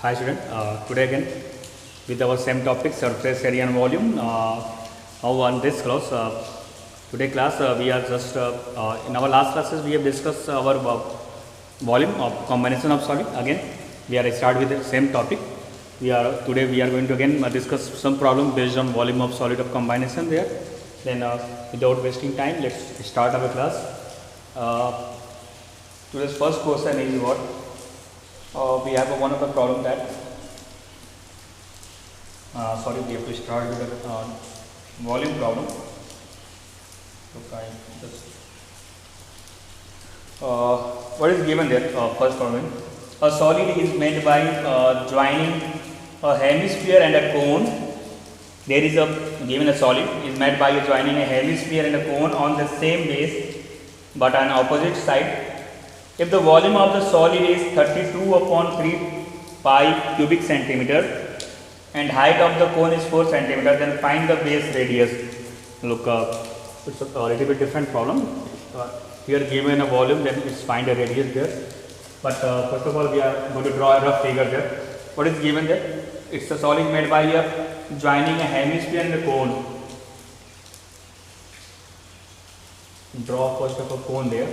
Hi student, today again with our same topic surface area and volume. Now on this class, today class we are just in our last classes we have discussed our volume of combination of solid. Again we are start with the same topic. Today we are going to again discuss some problem based on volume of solid of combination there. Then without wasting time, let's start our class. Today's first question is what? We have one of the problem that we have to start with the volume problem. Okay, what is given there? First problem: a solid is made by joining a hemisphere and a cone. There is a given a solid is made by joining a hemisphere and a cone on the same base but on opposite side. If the volume of the solid is 32 upon 3 pi cubic centimeter and height of the cone is 4 centimeter, then find the base radius. Look, it's a little bit different problem. Here given a volume, then it's find a radius there. But first of all, we are going to draw a rough figure there. What is given there? It's a solid made by joining a hemisphere and a cone. Draw first of a cone there.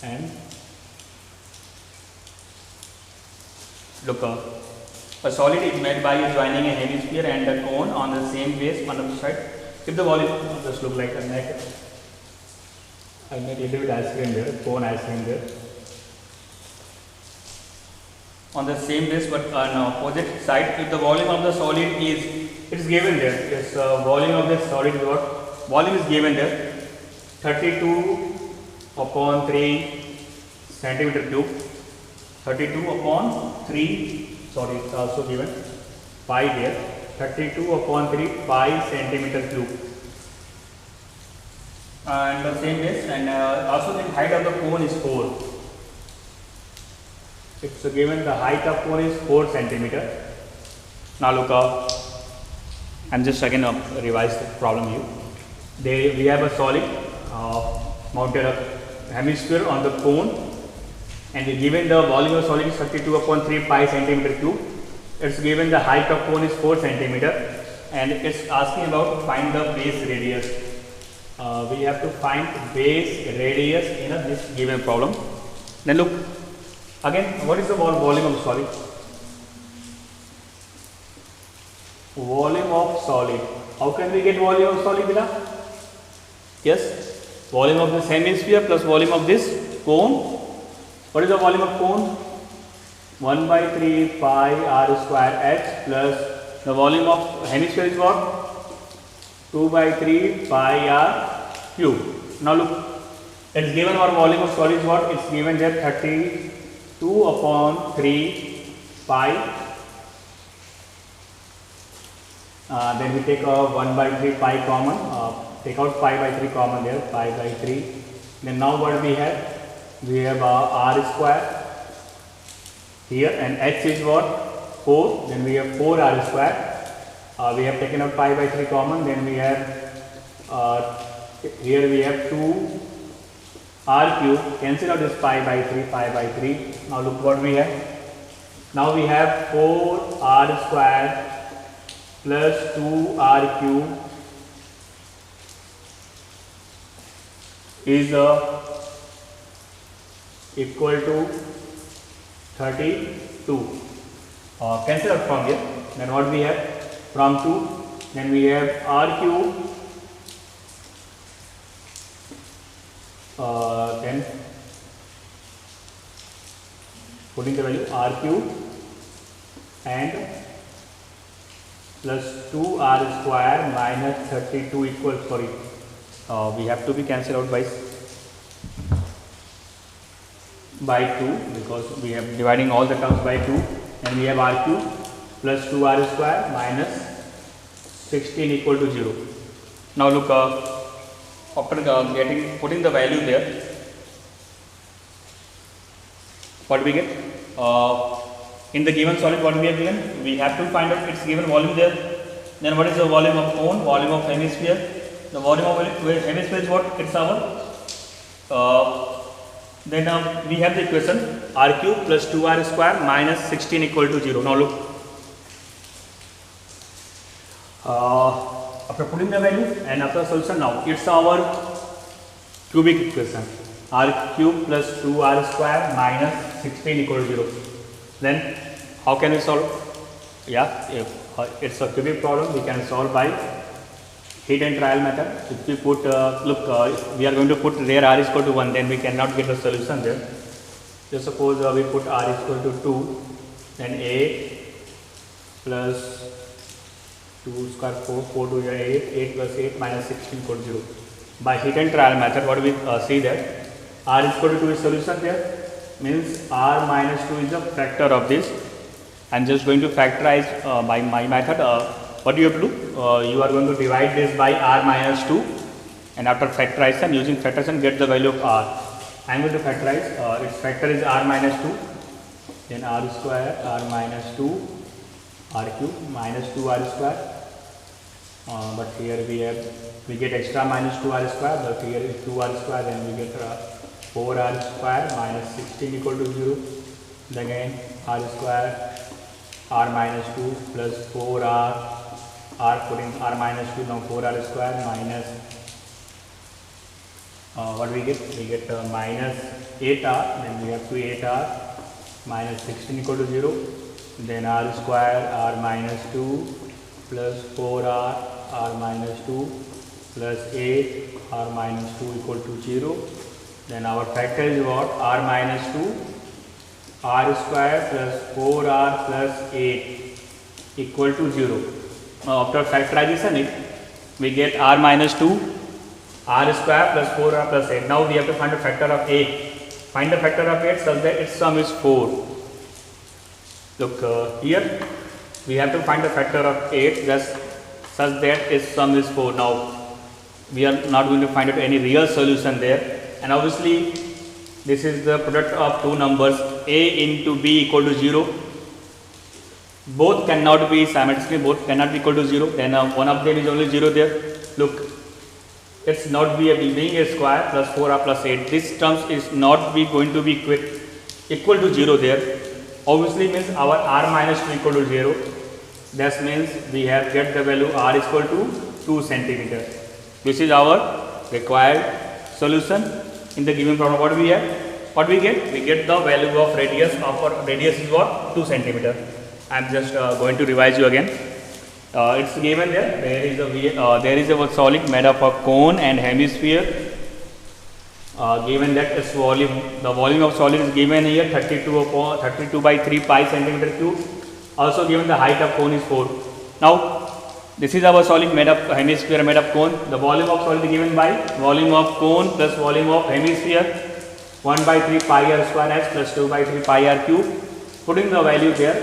And look, a solid is made by joining a hemisphere and a cone on the same base on the side. If the volume just look like a neck, I made a little bit ice cream there, cone ice cream there. On the same base but on opposite side, if the volume of the solid is, it is given there. Yes, volume of the solid is what? Volume is given there, 32 upon 3 centimeter cube, 32 upon 3, sorry, it's also given pi there, 32 upon 3 pi centimeter cube, and the same base, and also the height of the cone is 4. It's given the height of cone is 4 centimeter. Now look, I'm just again revise the problem here. There we have a solid mounted a hemisphere on the cone, and given the volume of solid is 32 upon 3 pi centimeter cube. It's given the height of cone is 4 centimeter, and it's asking about find the base radius. We have to find base radius in this given problem. Then look again, what is the volume of solid? Volume of solid. How can we get volume of solid, Bila? Yes, volume of this hemisphere plus volume of this cone. What is the volume of cone? 1 by 3 pi r square h plus the volume of hemisphere is what? 2 by 3 pi r cube. Now look, it is given our volume of solid is what? It's given there 32 upon 3 pi. Then we take 1 by 3 pi common. Take out pi by 3 common there, pi by 3. Then now what we have? We have r square here, and h is what? 4. Then we have 4 r square. We have taken out pi by 3 common. Then we have here we have 2 r cube. Cancel out this pi by 3, pi by 3. Now look what we have. Now we have 4 r square plus 2 r cube is equal to 32. Cancel out from here. Then what we have? From 2, then we have r cube, then putting the value r cube and plus 2 r square minus 32 equals, sorry, we have to be cancelled out by 2 because we have dividing all the terms by 2, and we have r cube plus 2 r square minus 16 equal to 0. Now look, after putting the value there, what we get? In the given solid, what we have given? We have to find out its given volume there. Then what is the volume of cone? Volume of hemisphere. The volume of hemisphere is what? It's our Then we have the equation r cube plus 2r square minus 16 equal to 0. Now look, after putting the value and after solution, now it's our cubic equation r cube plus 2r square minus 16 equal to 0. Then how can we solve? Yeah, if it's a cubic problem, we can solve by heat and trial method. If we put we are going to put there r is equal to 1, then we cannot get the solution there. Just suppose we put r is equal to 2, then 8 plus 2 square 4, 4 to 8, 8 plus 8 minus 16 equal to 0. By heat and trial method, what we see that r is equal to 2 is solution there, means r minus 2 is a factor of this. I am just going to factorize by my method. What do you have to do? You are going to divide this by r minus 2, and after factorization, using factorization, get the value of r. I am going to factorize. Its factor is r minus 2, then r square, r minus 2, r cube minus 2r square. But here we get extra minus 2r square, but here is 2r square, then we get 4r square minus 16 equal to 0. Then again r square, r minus 2 plus 4r, r putting r minus 2, now 4r square minus what we get? We get minus 8r, then we have to 8r minus 16 equal to 0. Then r square, r minus 2 plus 4r, r minus 2 plus 8, r minus 2 equal to 0. Then our factor is what? R minus 2, r square plus 4r plus 8 equal to 0. Now after factorization we get r minus 2, r square plus 4r plus 8. Now we have to find the factor of 8. Find the factor of 8 such that its sum is 4. Look here, we have to find the factor of 8 such that its sum is 4. Now we are not going to find out any real solution there, and obviously this is the product of two numbers a into b equal to 0. Both cannot be simultaneously, both cannot be equal to 0. Then one of them is only 0 there. Look, it's not be being a square plus 4r plus 8. This terms is not be going to be equal to 0 there. Obviously means our r minus 2 equal to 0. That means we have get the value r is equal to 2 centimeters. This is our required solution in the given problem. What we have? What we get? We get the value of radius. Our radius is what? 2 centimeter. I am just going to revise you again. It's given there. There is a solid made up of cone and hemisphere. Given that its volume, the volume of solid is given here 32 by 3 pi centimeter cube. Also given the height of cone is 4. Now this is our solid made up hemisphere made up cone. The volume of solid is given by volume of cone plus volume of hemisphere 1 by 3 pi r square h plus 2 by 3 pi r cube. Putting the value there,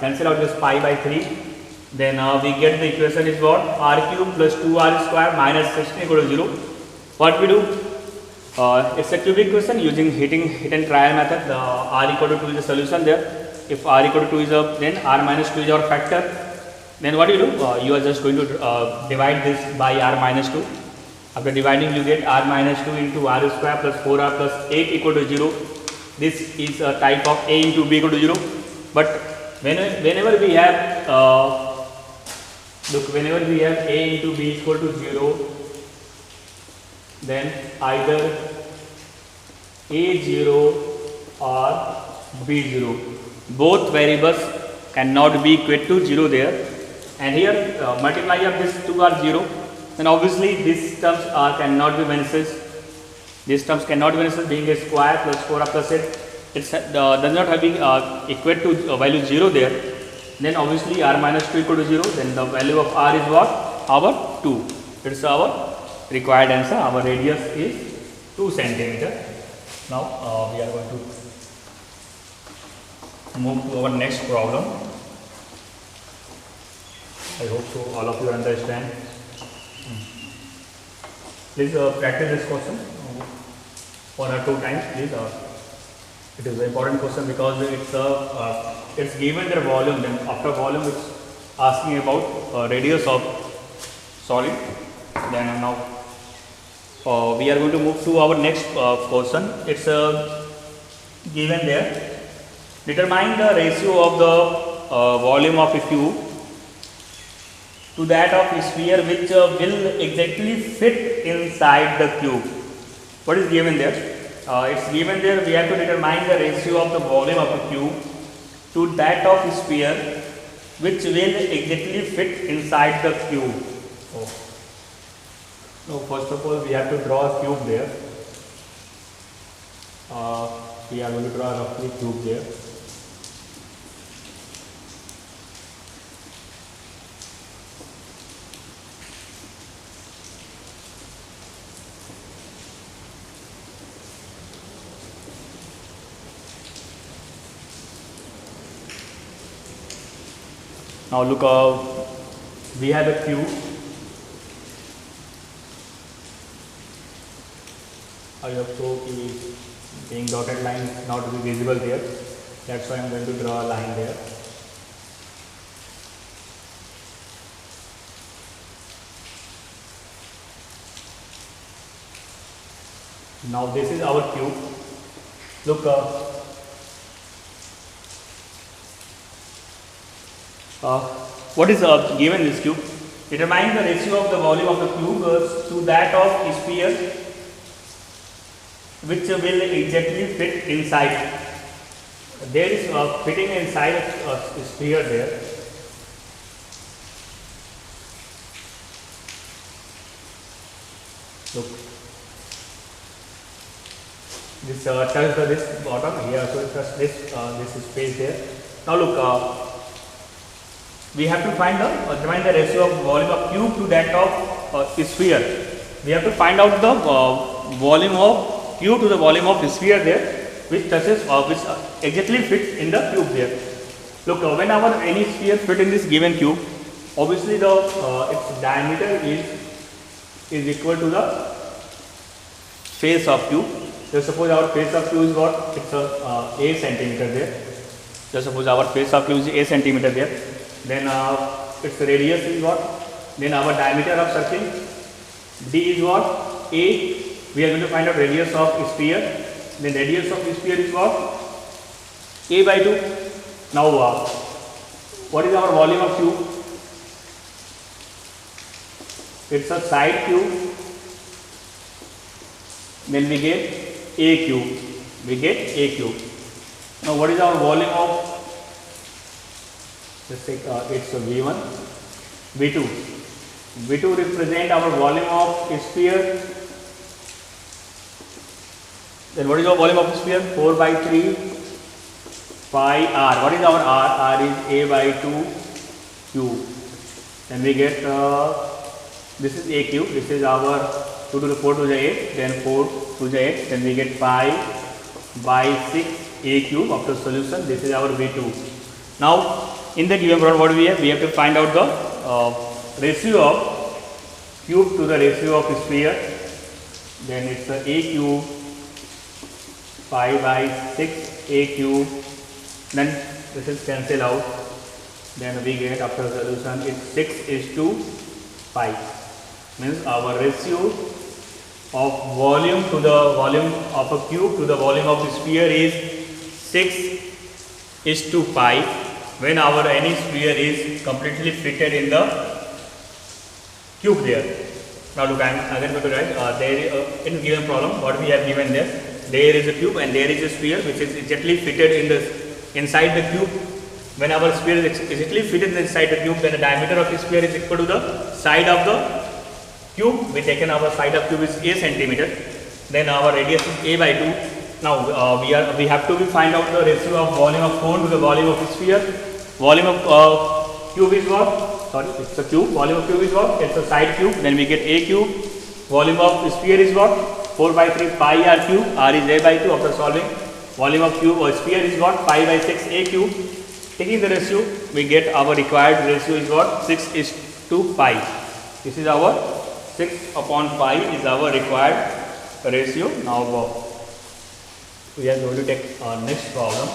cancel out this pi by 3. Then we get the equation is what? R cube plus 2r square minus 16 equal to 0. What we do? It's a cubic equation using heat and trial method. The r equal to 2 is the solution there. If r equal to 2 is then r minus 2 is our factor. Then what do? You are just going to divide this by r minus 2. After dividing, you get r minus 2 into r square plus 4r plus 8 equal to 0. This is a type of a into b equal to 0. But whenever we have whenever we have a into b equal to 0, then either a0 or b0, both variables cannot be equal to 0 there. And here multiply of this 2 are 0, then obviously these terms cannot be vanishes. These terms cannot be vanishes, being a square plus 4r plus 8. It does not having equal to value 0 there. Then obviously r minus 2 equal to 0. Then the value of r is what? Our 2. It's our required answer. Our radius is 2 centimeter. Now we are going to move to our next problem. I hope so all of you understand. Please practice this question 1 or 2 times, please. It is an important question because it's given their volume. Then after volume, it's asking about radius of solid. Then now we are going to move to our next question. It's given there. Determine the ratio of the volume of a cube to that of a sphere which will exactly fit inside the cube. What is given there? It's given there we have to determine the ratio of the volume of a cube to that of a sphere which will exactly fit inside the cube. Oh. Now first of all we have to draw a cube there. We are going to draw a roughly cube there. Now look, we have a cube. I hope so being dotted line not be visible there. That's why I am going to draw a line there. Now this is our cube. Look, what is given in this cube? Determine the ratio of the volume of the cube to that of a sphere which will exactly fit inside. There is fitting inside a sphere there. Look, this touches this bottom here, so it touches this space there. Now look. We have to find determine the ratio of volume of cube to that of sphere. We have to find out the volume of cube to the volume of sphere there, which touches which exactly fits in the cube there. Look, when our any sphere fit in this given cube, obviously the its diameter is equal to the face of cube. So suppose our face of cube is what? It's a centimeter there. So suppose our face of cube is a centimeter there. Then its radius is what? Then our diameter of circle d is what? A. We are going to find out radius of sphere. Then radius of sphere is what? A by 2. Now what is our volume of cube? It's a side cube. Then we get a cube. We get a cube. Now what is our volume of? Let's take it's a V1, V2. V2 represent our volume of sphere. Then what is our volume of sphere? 4 by 3 pi r. What is our r? R is a by 2 cube. Then we get this is a cube. This is our 2 to the 4 to the 8. Then 4 to the 8. Then we get pi by 6 a cube after solution. This is our V2. Now in the given problem, what do we have? We have to find out the ratio of cube to the ratio of sphere. Then it's a cube pi by 6 a cube. Then this is cancel out. Then we get after solution it's 6 is to pi. Means our ratio of volume to the volume of a cube to the volume of a sphere is 6 is to pi. When our any sphere is completely fitted in the cube there. Now look, I am again going to write there in given problem what we have given there. There is a cube and there is a sphere which is exactly fitted in the inside the cube. When our sphere is exactly fitted inside the cube, then the diameter of the sphere is equal to the side of the cube. We taken our side of cube is a centimeter. Then our radius is a by 2. Now we have to find out the ratio of volume of cone to the volume of sphere. Volume of cube is what? Sorry, it's a cube. Volume of cube is what? It's a side cube. Then we get a cube. Volume of sphere is what? 4 by 3 pi r cube. R is a by 2 after solving. Volume of cube or sphere is what? Pi by 6 a cube. Taking the ratio, we get our required ratio is what? 6 is to pi. This is our 6 upon pi is our required ratio. Now we are going to take our next problem.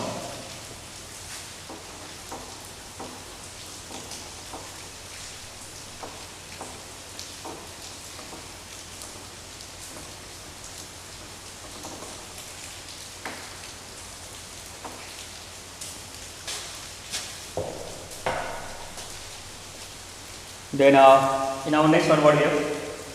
Then in our next one, what we have?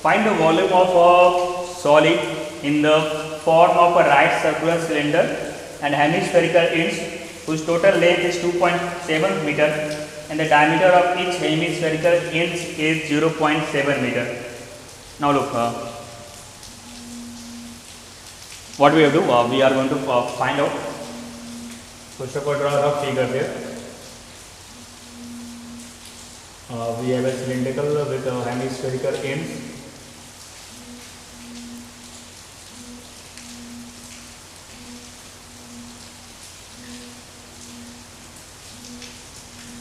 Find the volume of a solid in the form of a right circular cylinder and hemispherical ends whose total length is 2.7 meter and the diameter of each hemispherical ends is 0.7 meter. Now look, what we have to do? We are going to find out. First of all, draw a figure here. We have a cylindrical with a hemispherical ends.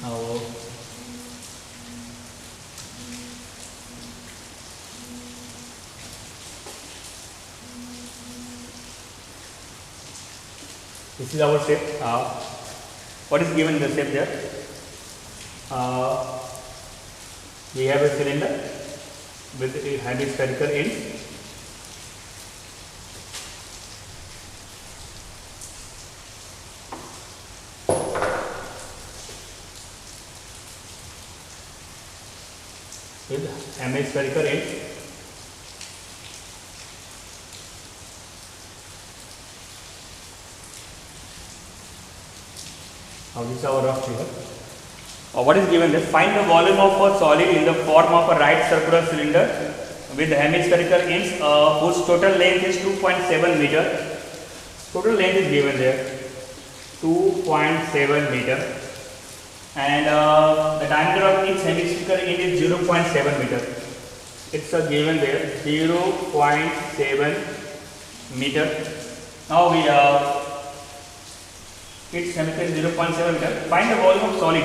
Now, this is our shape. What is given in the shape there? We have a cylinder with a hemispherical end. With hemispherical end. Now this is our rough figure. What is given there? Find the volume of a solid in the form of a right circular cylinder with hemispherical ends whose total length is 2.7 meter. Total length is given there, 2.7 meter, and the diameter of each hemispherical end is 0.7 meter. It's given there, 0.7 meter. Now we its hemispherical is 0.7 meter. Find the volume of solid.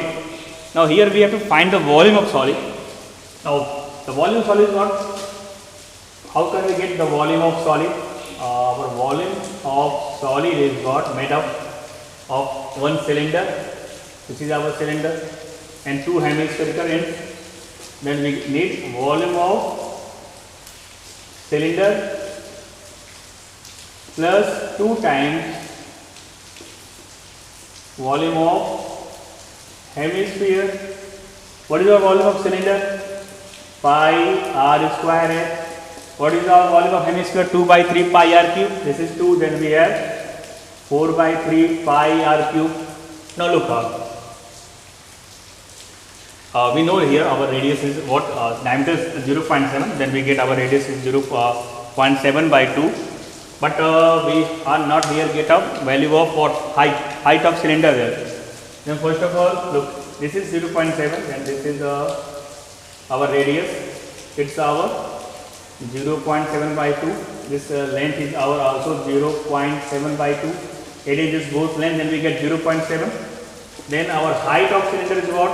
Now here we have to find the volume of solid. Now the volume of solid is what? How can we get the volume of solid? Our volume of solid is what? Made up of one cylinder, which is our cylinder, and two hemispherical ends. Then we need volume of cylinder plus 2 times volume of hemisphere. What is our volume of cylinder? Pi r square h. What is our volume of hemisphere? 2 by 3 pi r cube. This is 2. Then we have 4 by 3 pi r cube. Now look, we know here our radius is what? Diameter is 0.7. Then we get our radius is 0.7 by 2. But we are not here get a value of what? Height of cylinder there. Then first of all, look, this is 0.7 and this is our radius. It's our 0.7 by 2. This length is our also 0.7 by 2. It is just both length, then we get 0.7. Then our height of cylinder is what?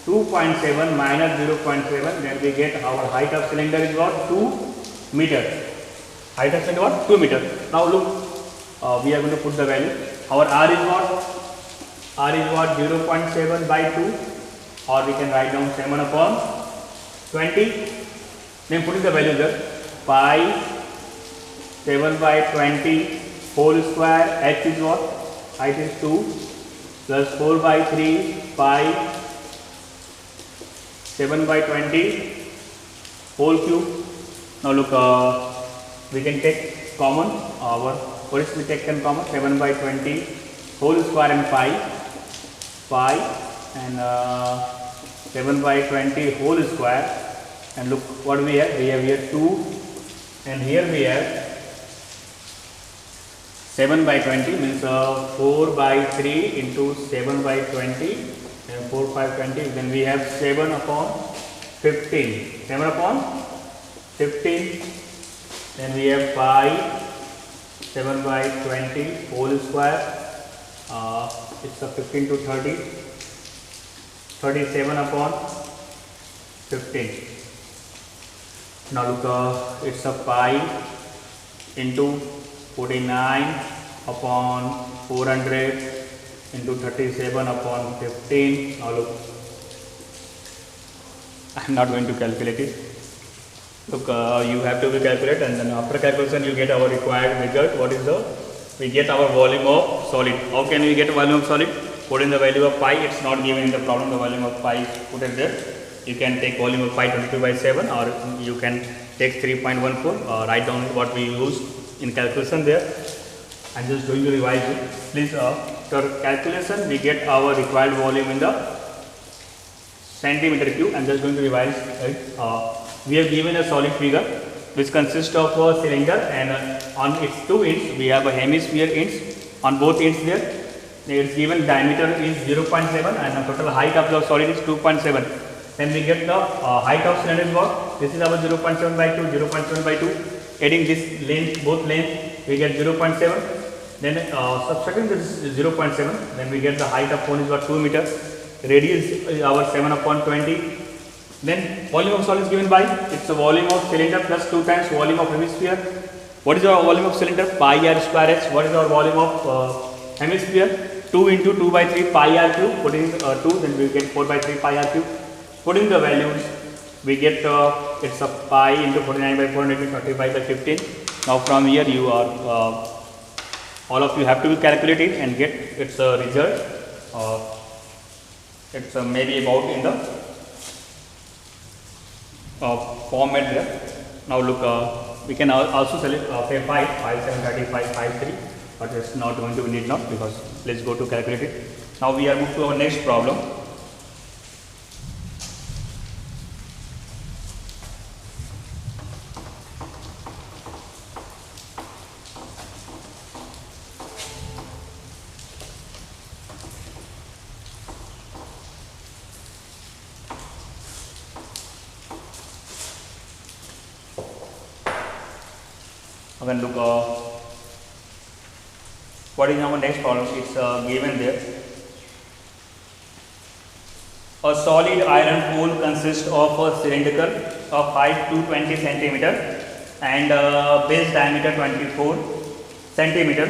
2.7 minus 0.7. Then we get our height of cylinder is what? 2 meter. Height of cylinder what? 2 meter. Now look, we are going to put the value. Our r is what? R is what? 0.7 by 2, or we can write down 7 upon 20. Then put in the value there. Pi 7 by 20 whole square. H is what? Height is 2 plus 4 by 3 pi 7 by 20 whole cube. Now look, we can take common. What is we take in common? 7 by 20 whole square and pi and 7 by 20 whole square. And look what we have. We have here 2 and here we have 7 by 20 means 4 by 3 into 7 by 20 and 4 by 20. Then we have 7 upon 15. 7 upon 15. Then we have pi 7 by 20 whole square. It's a 15 to 30. 37 upon 15. Now look, it's a pi into 49 upon 400 into 37 upon 15. Now look, I am not going to calculate it. Look, you have to calculate, and then after calculation you get our required result. What is the? We get our volume of solid. How can we get volume of solid? Put in the value of pi. It's not given in the problem. The volume of pi is put in there. You can take volume of pi 22/7, or you can take 3.14. Write down what we use in calculation there. I'm just going to revise it. Please, for calculation, we get our required volume in the centimeter cube. I'm just going to revise it. We have given a solid figure which consists of a cylinder, and on its two ends we have a hemisphere ends. On both ends there, its given diameter is 0.7 and the total height of the solid is 2.7. Then we get the height of cylinder is what? This is our 0.7 by 2, 0.7 by 2. Adding this length, both lengths, we get 0.7. Then subtracting this 0.7, then we get the height of cone is what? 2 meter. Radius is our 7/20. Then volume of solid is given by, it's the volume of cylinder plus 2 times volume of hemisphere. What is our volume of cylinder? Pi r square h. What is our volume of hemisphere? 2 into 2/3 pi r cube. Putting 2, then we get 4/3 pi r cube. Putting the values, we get it's a pi into 49/4 30/15. Now from here you are all of you have to calculate it and get its result. It's maybe about in the format there. Now look, we can also select say 5, 7, 35, 5, 3, but it's not going to be need now, because let's go to calculate it. Now we are moved to our next problem. Again look, what is our next problem? It's given there. A solid iron pole consists of a cylindrical of height 220 centimeter and base diameter 24 centimeter,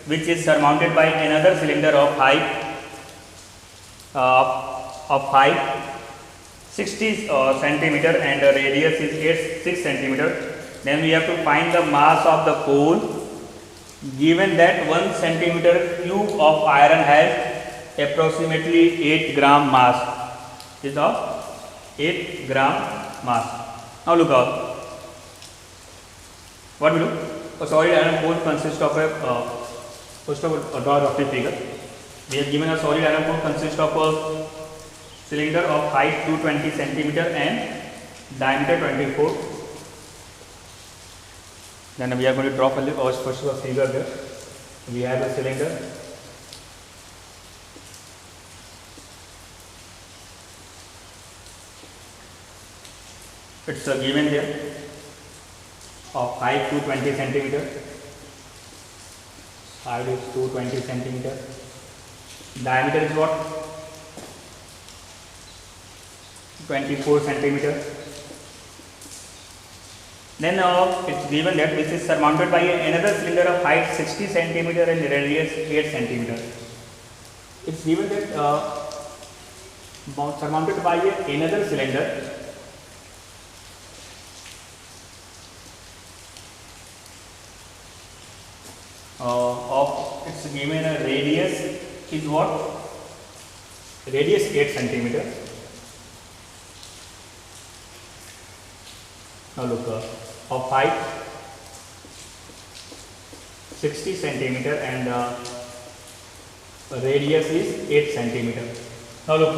which is surmounted by another cylinder of height 60 centimeter and radius is 6 centimeter. Then we have to find the mass of the pole, given that 1 centimeter cube of iron has approximately 8 gram mass. Is of 8 gram mass. Now look out. What we do? A solid iron pole consists of a first of all, draw of the figure. We have given a solid iron pole consists of a cylinder of height 220 centimeter and diameter 24. Then we are going to draw first a figure there. We have a cylinder. It's given there of height 220 centimeter. Side is 220 centimeter. Diameter is what? 24 centimeter. Then it's given that this is surmounted by another cylinder of height 60 centimeter and radius 8 centimeter. It's given that surmounted by another cylinder it's given a radius is what? Radius 8 centimeter. Now look, of height 60 centimeter and radius is 8 centimeter. Now look,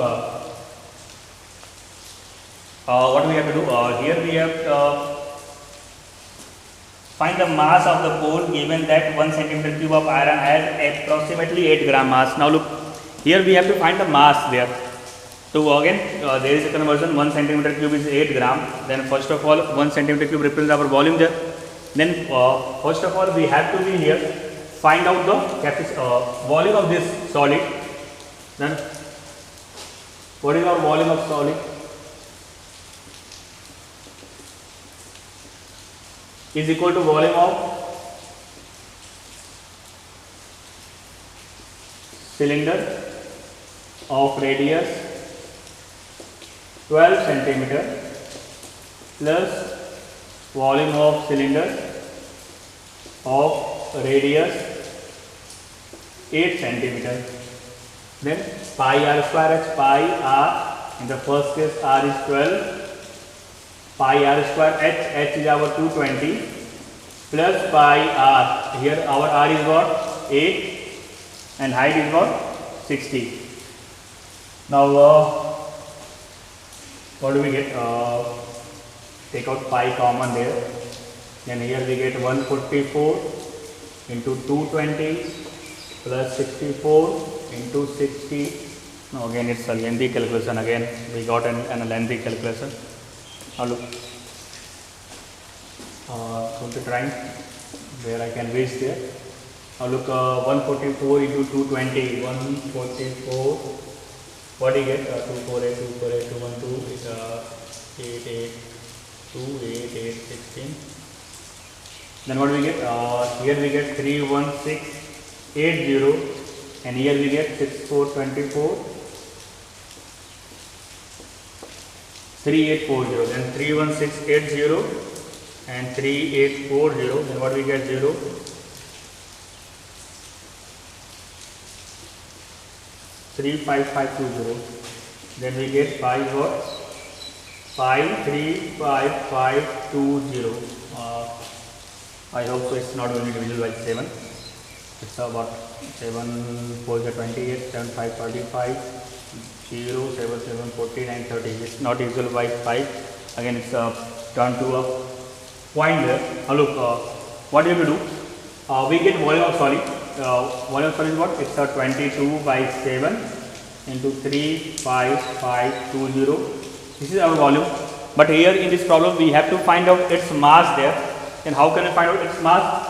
what we have to do? Here we have find the mass of the pole, given that 1 centimeter cube of iron has approximately 8 gram mass. Now look, here we have to find the mass there. So again, there is a conversion. 1 centimeter cube is 8 gram. Then first of all, 1 centimeter cube represents our volume there. Then first of all, we have to be here find out the volume of this solid. Then what is our volume of solid? Is equal to volume of cylinder of radius 12 centimeter plus volume of cylinder of radius 8 centimeter. Then pi r square h, pi r In the first case r is 12 pi r square h is our 220 plus pi r, here our r is what 8 and height is what 60. Now what do we get? Take out pi common there, then here we get 144 into 220 plus 64 into 60. Now again it's a lengthy calculation, again we got a lengthy calculation. Now look, going to try where I can reach there. Now look, 144 into 220, 144, what do you get? 248, 248, 212 is 882, 16. Then what do we get? Here we get 31680 and here we get 6424, 3840. Then 31680 and 3840. Then what we get? 0. 35520. Then we get 5 what? 53520. I hope so it's not going to be divisible by 7. It's about 7 4 is 28, 7 5 35, 0 7 7 49 30. It's not divisible by 5. Again it's turned to a point there. Now look, what do you have to do? We get volume of solid. Volume of solid is what? It's 22 by 7 into 35520. This is our volume. But here in this problem we have to find out its mass there. And how can I find out its mass?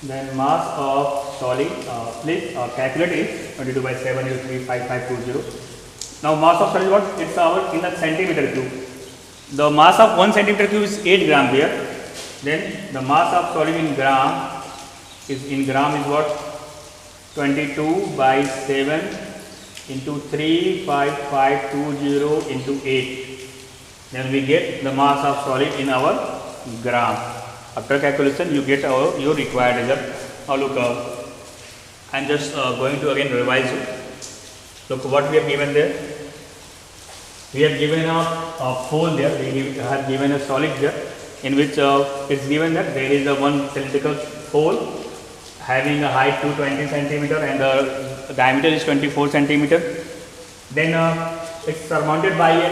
Then mass of solid, please calculate it. 22 by 7 into 35520. Now mass of solid is what? It's our in a centimeter cube. The mass of 1 centimeter cube is 8 gram there. Then the mass of solid in gram is what? 22 by 7 into 35520 into 8. Then we get the mass of solid in our gram. After calculation you get your required result. Now look, I am just going to again revise it. Look what we have given there. We have given a pole there, we have given a solid there, in which it's given that there is a one cylindrical pole having a height 220 centimeter and the diameter is 24 centimeter. Then it's surmounted by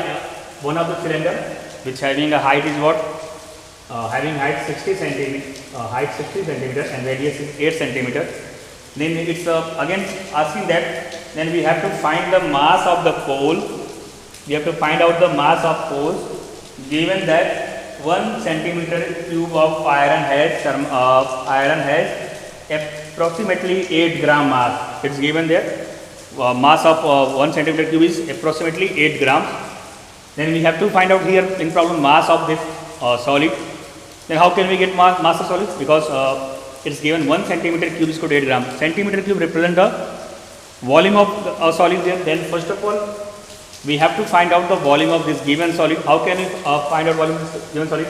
one of the cylinder which having a height is what? Having height 60 centimeter, and radius is 8 centimeter. Then it's again asking that then we have to find the mass of the pole. We have to find out the mass of poles, given that 1 centimeter cube of iron has approximately 8 gram mass. It's given there. Mass of 1 centimeter cube is approximately 8 grams. Then we have to find out here in problem mass of this solid. Then how can we get mass of solid? Because it's given 1 centimeter cube is equal to 8 grams. Centimeter cube represent the volume of a solid there. Then first of all we have to find out the volume of this given solid. How can we find out volume of this given solid?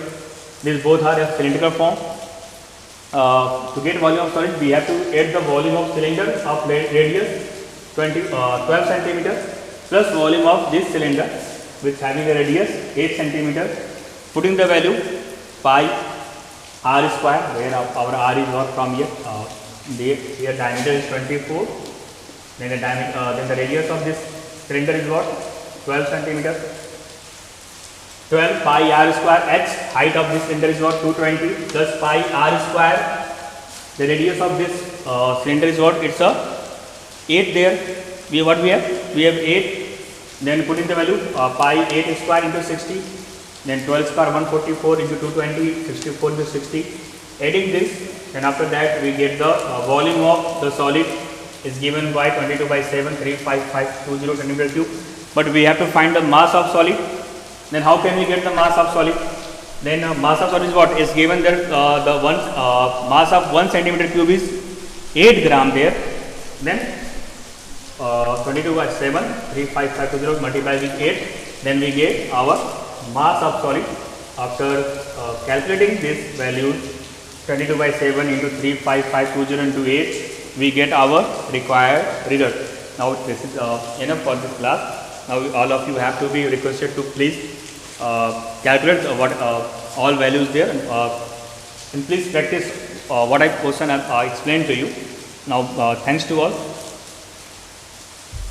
These both are a cylindrical form. To get volume of solid, we have to add the volume of cylinder of radius 12 centimeter plus volume of this cylinder which having a radius 8 centimeter. Putting the value pi r square, where our r is what from here. Here diameter is 24. Then the radius of this cylinder is what? 12 centimeter. 12 pi r square h, height of this cylinder is what? 220 plus pi r square. The radius of this cylinder is what? It's a 8 there. We have 8. Then put in the value pi 8 square into 60. Then 12 square 144 into 220, 64 into 60. Adding this, then after that we get the volume of the solid is given by 22 by 7, 35520 centimeter cube. But we have to find the mass of solid. Then how can we get the mass of solid? Then mass of solid is what? Is given there mass of 1 centimeter cube is 8 gram there. Then 22 by 7, 35520 multiplied with 8. Then we get our mass of solid. After calculating this value 22 by 7 into 35520 into 8, we get our required result. Now this is enough for this class. Now all of you have to be requested to please calculate what all values there, and please practice what I question I explained to you. Now thanks to all.